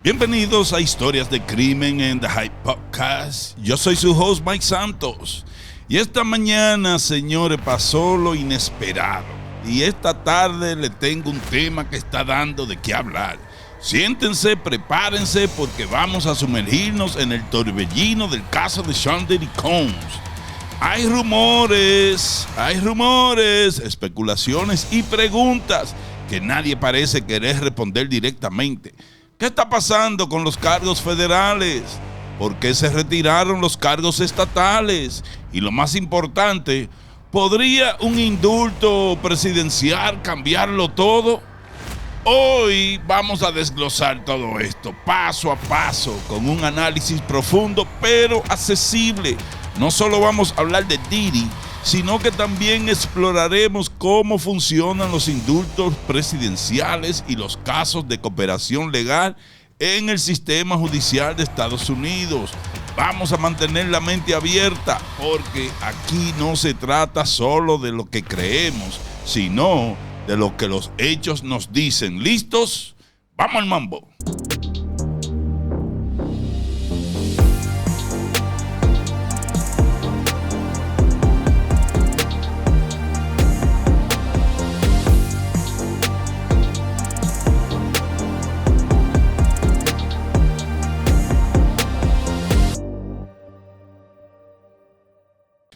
Bienvenidos a Historias de Crimen en The Hype Podcast. Yo soy su host Mike Santos. Y esta mañana, señores, pasó lo inesperado. Y esta tarde le tengo un tema que está dando de qué hablar. Siéntense, prepárense, porque vamos a sumergirnos en el torbellino del caso de Sean Diddy Combs. Hay rumores, especulaciones y preguntas que nadie parece querer responder directamente. ¿Qué está pasando con los cargos federales? ¿Por qué se retiraron los cargos estatales? Y lo más importante, ¿podría un indulto presidencial cambiarlo todo? Hoy vamos a desglosar todo esto paso a paso con un análisis profundo pero accesible. No solo vamos a hablar de Diddy, sino que también exploraremos cómo funcionan los indultos presidenciales y los casos de cooperación legal en el sistema judicial de Estados Unidos. Vamos a mantener la mente abierta porque aquí no se trata solo de lo que creemos, sino de lo que los hechos nos dicen. ¿Listos? ¡Vamos al mambo!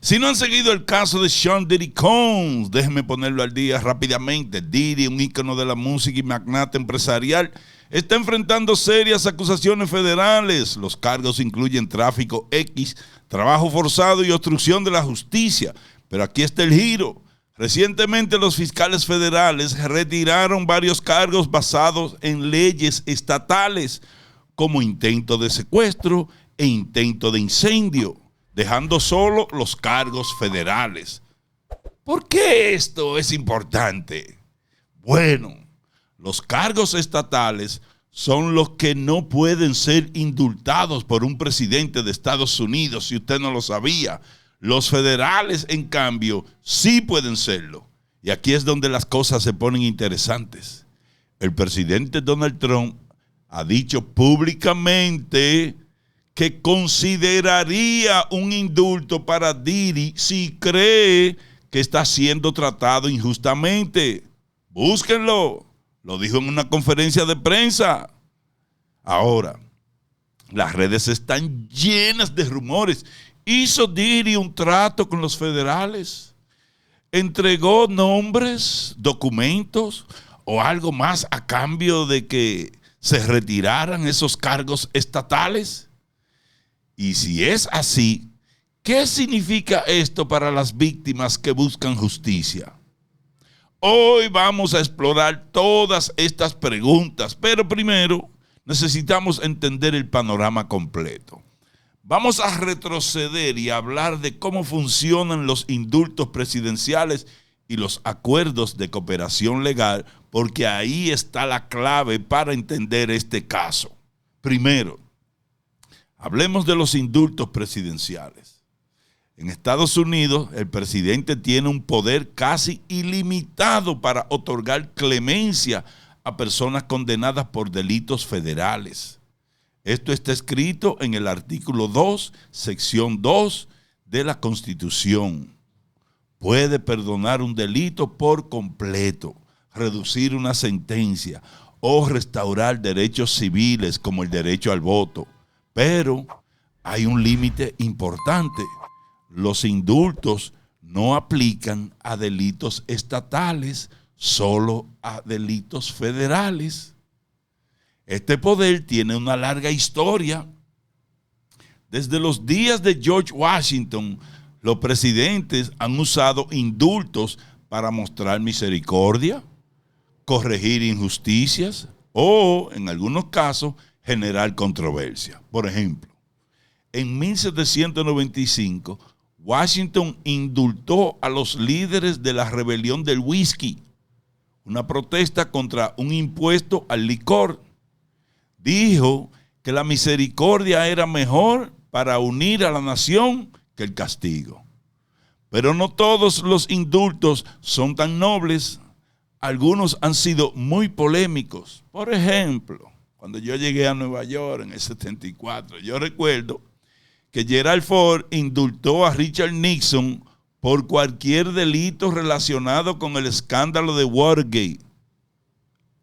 Si no han seguido el caso de Sean Diddy Combs, déjenme ponerlo al día rápidamente. Diddy, un ícono de la música y magnate empresarial, está enfrentando serias acusaciones federales. Los cargos incluyen tráfico X, trabajo forzado y obstrucción de la justicia. Pero aquí está el giro. Recientemente los fiscales federales retiraron varios cargos basados en leyes estatales, como intento de secuestro e intento de incendio, dejando solo los cargos federales. ¿Por qué esto es importante? Bueno, los cargos estatales son los que no pueden ser indultados por un presidente de Estados Unidos, si usted no lo sabía. Los federales, en cambio, sí pueden serlo. Y aquí es donde las cosas se ponen interesantes. El presidente Donald Trump ha dicho públicamente que consideraría un indulto para Diddy si cree que está siendo tratado injustamente. Búsquenlo. Lo dijo en una conferencia de prensa. Ahora, las redes están llenas de rumores. ¿Hizo Diddy un trato con los federales? ¿Entregó nombres, documentos o algo más a cambio de que se retiraran esos cargos estatales? Y si es así, ¿qué significa esto para las víctimas que buscan justicia? Hoy vamos a explorar todas estas preguntas, pero primero necesitamos entender el panorama completo. Vamos a retroceder y hablar de cómo funcionan los indultos presidenciales y los acuerdos de cooperación legal, porque ahí está la clave para entender este caso. Primero, hablemos de los indultos presidenciales. En Estados Unidos, el presidente tiene un poder casi ilimitado para otorgar clemencia a personas condenadas por delitos federales. Esto está escrito en el artículo 2, sección 2 de la Constitución. Puede perdonar un delito por completo, reducir una sentencia o restaurar derechos civiles como el derecho al voto. Pero hay un límite importante. Los indultos no aplican a delitos estatales, solo a delitos federales. Este poder tiene una larga historia. Desde los días de George Washington, los presidentes han usado indultos para mostrar misericordia, corregir injusticias o, en algunos casos, generar controversia. Por ejemplo, en 1795, Washington indultó a los líderes de la rebelión del whisky, una protesta contra un impuesto al licor. Dijo que la misericordia era mejor para unir a la nación que el castigo. Pero no todos los indultos son tan nobles. Algunos han sido muy polémicos. Por ejemplo, cuando yo llegué a Nueva York en el 74, yo recuerdo que Gerald Ford indultó a Richard Nixon por cualquier delito relacionado con el escándalo de Watergate,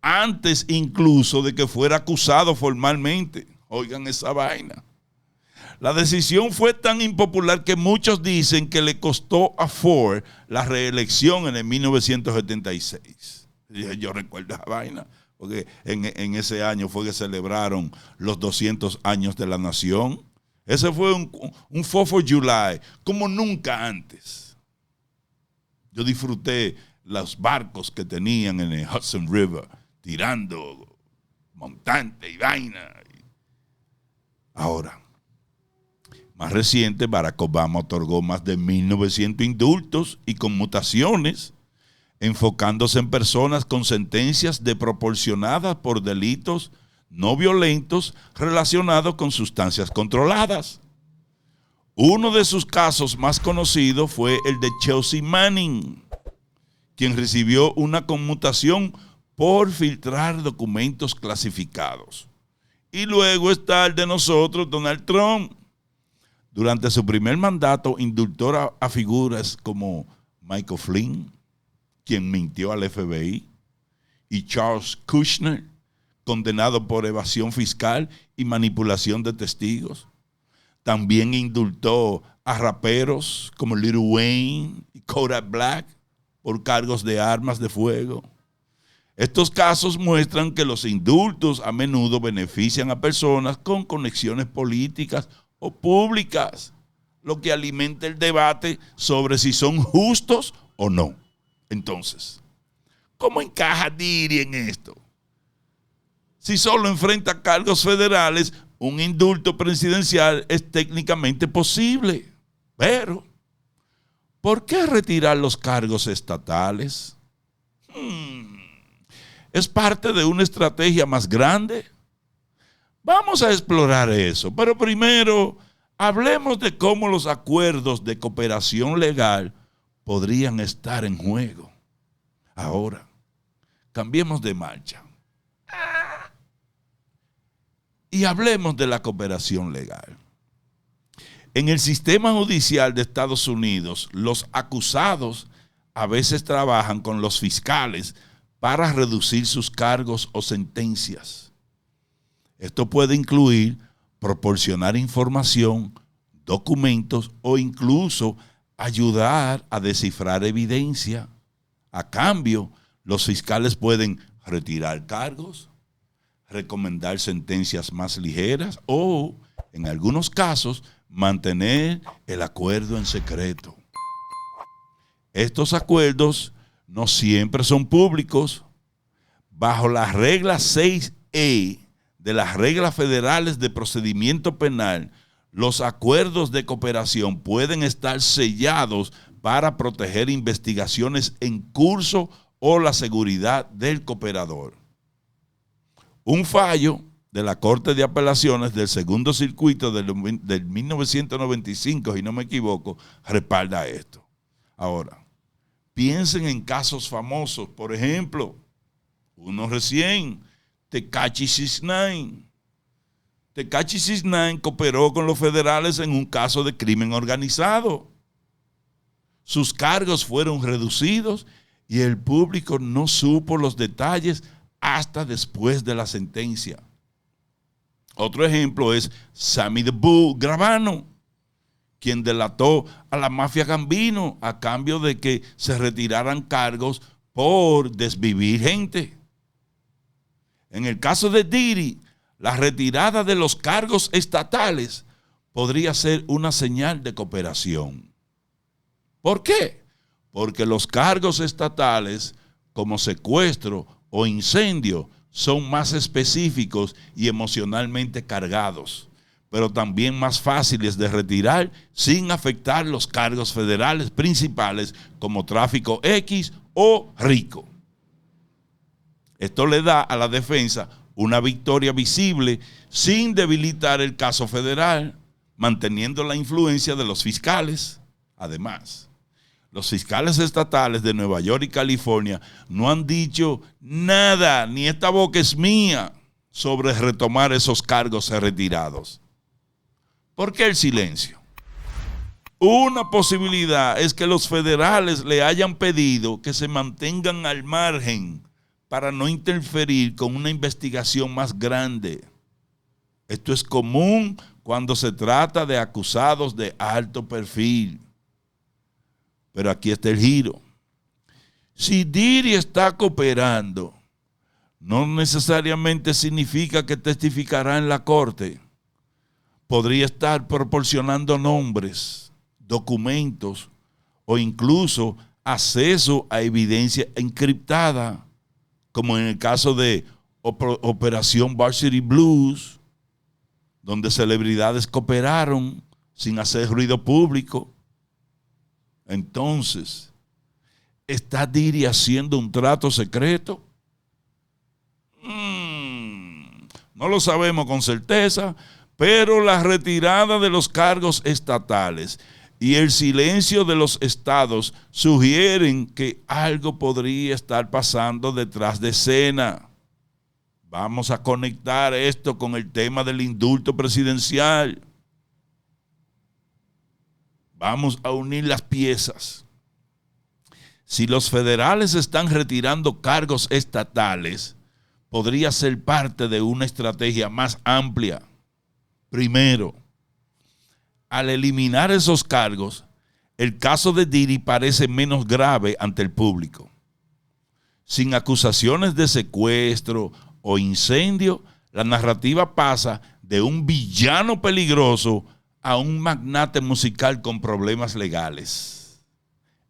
antes incluso de que fuera acusado formalmente. Oigan esa vaina. La decisión fue tan impopular que muchos dicen que le costó a Ford la reelección en el 1976. Yo recuerdo esa vaina, porque en ese año fue que celebraron los 200 años de la nación. Ese fue un 4th of July, como nunca antes. Yo disfruté los barcos que tenían en el Hudson River, tirando montante y vaina. Ahora, más reciente, Barack Obama otorgó más de 1.900 indultos y conmutaciones, enfocándose en personas con sentencias desproporcionadas por delitos no violentos relacionados con sustancias controladas. Uno de sus casos más conocidos fue el de Chelsea Manning, quien recibió una conmutación por filtrar documentos clasificados. Y luego está el de nosotros, Donald Trump. Durante su primer mandato indultó a figuras como Michael Flynn, quien mintió al FBI, y Charles Kushner, condenado por evasión fiscal y manipulación de testigos. También indultó a raperos como Lil Wayne y Kodak Black por cargos de armas de fuego. Estos casos muestran que los indultos a menudo benefician a personas con conexiones políticas o públicas, lo que alimenta el debate sobre si son justos o no. Entonces, ¿cómo encaja Diddy en esto? Si solo enfrenta cargos federales, un indulto presidencial es técnicamente posible. Pero, ¿por qué retirar los cargos estatales? ¿Es parte de una estrategia más grande? Vamos a explorar eso, pero primero hablemos de cómo los acuerdos de cooperación legal podrían estar en juego. Ahora, cambiemos de marcha y hablemos de la cooperación legal. En el sistema judicial de Estados Unidos, los acusados a veces trabajan con los fiscales para reducir sus cargos o sentencias. Esto puede incluir proporcionar información, documentos o incluso ayudar a descifrar evidencia. A cambio, los fiscales pueden retirar cargos, recomendar sentencias más ligeras o, en algunos casos, mantener el acuerdo en secreto. Estos acuerdos no siempre son públicos. Bajo la regla 6E de las reglas federales de procedimiento penal, los acuerdos de cooperación pueden estar sellados para proteger investigaciones en curso o la seguridad del cooperador. Un fallo de la Corte de Apelaciones del Segundo Circuito del 1995, si no me equivoco, respalda esto. Ahora, piensen en casos famosos, por ejemplo, uno recién, Tekashi 6ix9ine. Tekashi 6ix9ine cooperó con los federales en un caso de crimen organizado. Sus cargos fueron reducidos y el público no supo los detalles hasta después de la sentencia. Otro ejemplo es Sammy the Bull Gravano, quien delató a la mafia Gambino a cambio de que se retiraran cargos por desvivir gente. En el caso de Diddy, la retirada de los cargos estatales podría ser una señal de cooperación. ¿Por qué? Porque los cargos estatales, como secuestro o incendio, son más específicos y emocionalmente cargados, pero también más fáciles de retirar sin afectar los cargos federales principales como tráfico X o RICO. Esto le da a la defensa una victoria visible sin debilitar el caso federal, manteniendo la influencia de los fiscales. Además, los fiscales estatales de Nueva York y California no han dicho nada, ni esta boca es mía. sobre retomar esos cargos retirados. ¿Por qué el silencio? Una posibilidad es que los federales le hayan pedido que se mantengan al margen para no interferir con una investigación más grande. Esto es común cuando se trata de acusados de alto perfil. Pero aquí está el giro. Si Diddy está cooperando, no necesariamente significa que testificará en la corte. Podría estar proporcionando nombres, documentos o incluso acceso a evidencia encriptada, como en el caso de Operación Varsity Blues, donde celebridades cooperaron sin hacer ruido público. Entonces, ¿está Diddy haciendo un trato secreto? No lo sabemos con certeza, pero la retirada de los cargos estatales y el silencio de los estados sugieren que algo podría estar pasando detrás de escena. Vamos a conectar esto con el tema del indulto presidencial. Vamos a unir las piezas. Si los federales están retirando cargos estatales, podría ser parte de una estrategia más amplia. Primero, al eliminar esos cargos, el caso de Diddy parece menos grave ante el público. Sin acusaciones de secuestro o incendio, la narrativa pasa de un villano peligroso a un magnate musical con problemas legales.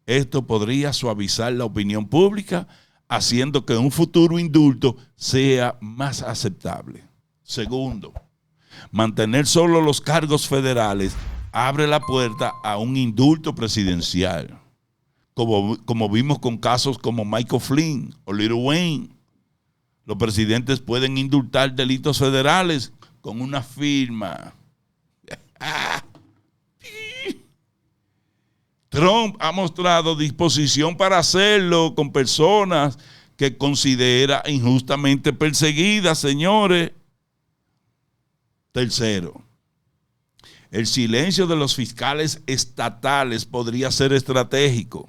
Esto podría suavizar la opinión pública, haciendo que un futuro indulto sea más aceptable. Segundo, mantener solo los cargos federales abre la puerta a un indulto presidencial, como vimos con casos como Michael Flynn o Lil Wayne. Los presidentes pueden indultar delitos federales con una firma. Trump ha mostrado disposición para hacerlo con personas que considera injustamente perseguidas, señores. Tercero, el silencio de los fiscales estatales podría ser estratégico.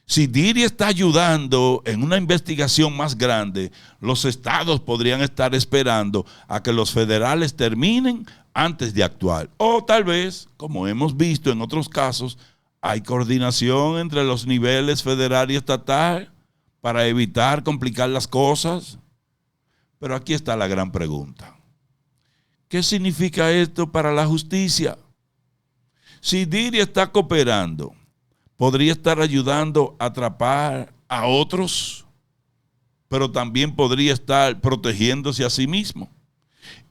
Si Diddy está ayudando en una investigación más grande, los estados podrían estar esperando a que los federales terminen antes de actuar. O tal vez, como hemos visto en otros casos, hay coordinación entre los niveles federal y estatal para evitar complicar las cosas. Pero aquí está la gran pregunta. ¿Qué significa esto para la justicia? Si Diddy está cooperando, podría estar ayudando a atrapar a otros, pero también podría estar protegiéndose a sí mismo.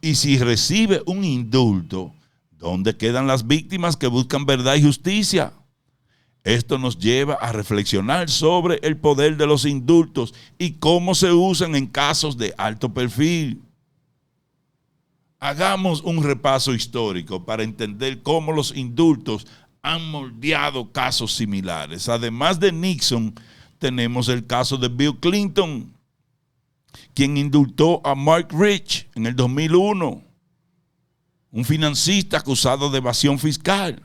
Y si recibe un indulto, ¿dónde quedan las víctimas que buscan verdad y justicia? Esto nos lleva a reflexionar sobre el poder de los indultos y cómo se usan en casos de alto perfil. Hagamos un repaso histórico para entender cómo los indultos han moldeado casos similares. Además de Nixon, tenemos el caso de Bill Clinton, quien indultó a Mark Rich en el 2001, un financista acusado de evasión fiscal.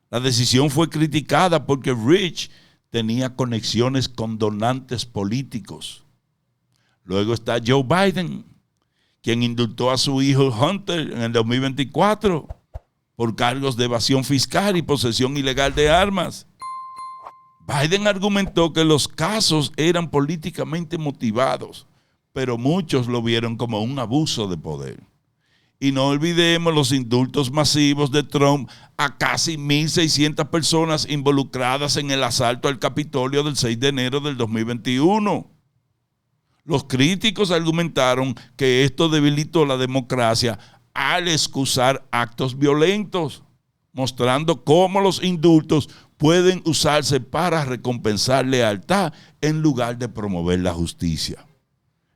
La decisión fue criticada porque Rich tenía conexiones con donantes políticos. Luego está Joe Biden, quien indultó a su hijo Hunter en el 2024 por cargos de evasión fiscal y posesión ilegal de armas. Biden argumentó que los casos eran políticamente motivados, pero muchos lo vieron como un abuso de poder. Y no olvidemos los indultos masivos de Trump a casi 1,600 personas involucradas en el asalto al Capitolio del 6 de enero del 2021. Los críticos argumentaron que esto debilitó la democracia al excusar actos violentos, mostrando cómo los indultos pueden usarse para recompensar lealtad en lugar de promover la justicia.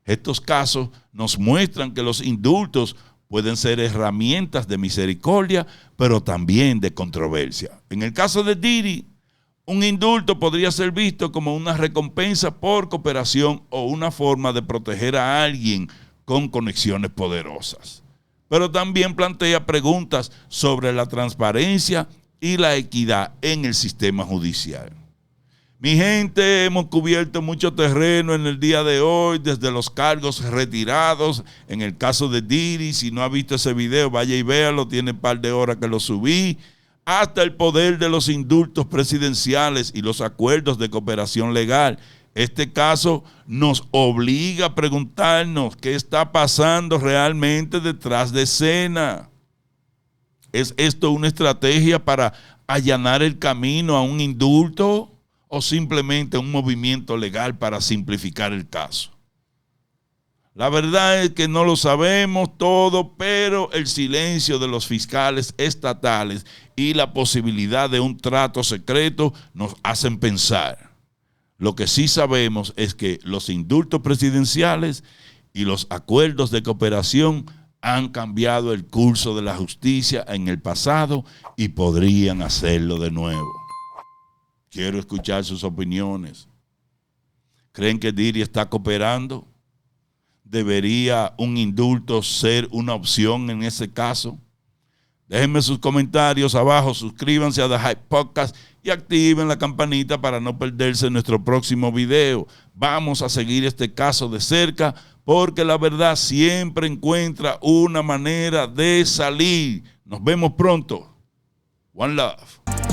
Estos casos nos muestran que los indultos pueden ser herramientas de misericordia, pero también de controversia. En el caso de Diddy, un indulto podría ser visto como una recompensa por cooperación o una forma de proteger a alguien con conexiones poderosas. Pero también plantea preguntas sobre la transparencia y la equidad en el sistema judicial. Mi gente, hemos cubierto mucho terreno en el día de hoy, desde los cargos retirados, en el caso de Diddy. Si no ha visto ese video, vaya y véalo, tiene un par de horas que lo subí, hasta el poder de los indultos presidenciales y los acuerdos de cooperación legal. Este caso nos obliga a preguntarnos qué está pasando realmente detrás de escena. ¿Es esto una estrategia para allanar el camino a un indulto o simplemente un movimiento legal para simplificar el caso? La verdad es que no lo sabemos todo, pero el silencio de los fiscales estatales y la posibilidad de un trato secreto nos hacen pensar. Lo que sí sabemos es que los indultos presidenciales y los acuerdos de cooperación han cambiado el curso de la justicia en el pasado y podrían hacerlo de nuevo. Quiero escuchar sus opiniones. ¿Creen que Diddy está cooperando? ¿Debería un indulto ser una opción en ese caso? Déjenme sus comentarios abajo, suscríbanse a The Hype Podcast y activen la campanita para no perderse nuestro próximo video. Vamos a seguir este caso de cerca porque la verdad siempre encuentra una manera de salir. Nos vemos pronto. One love.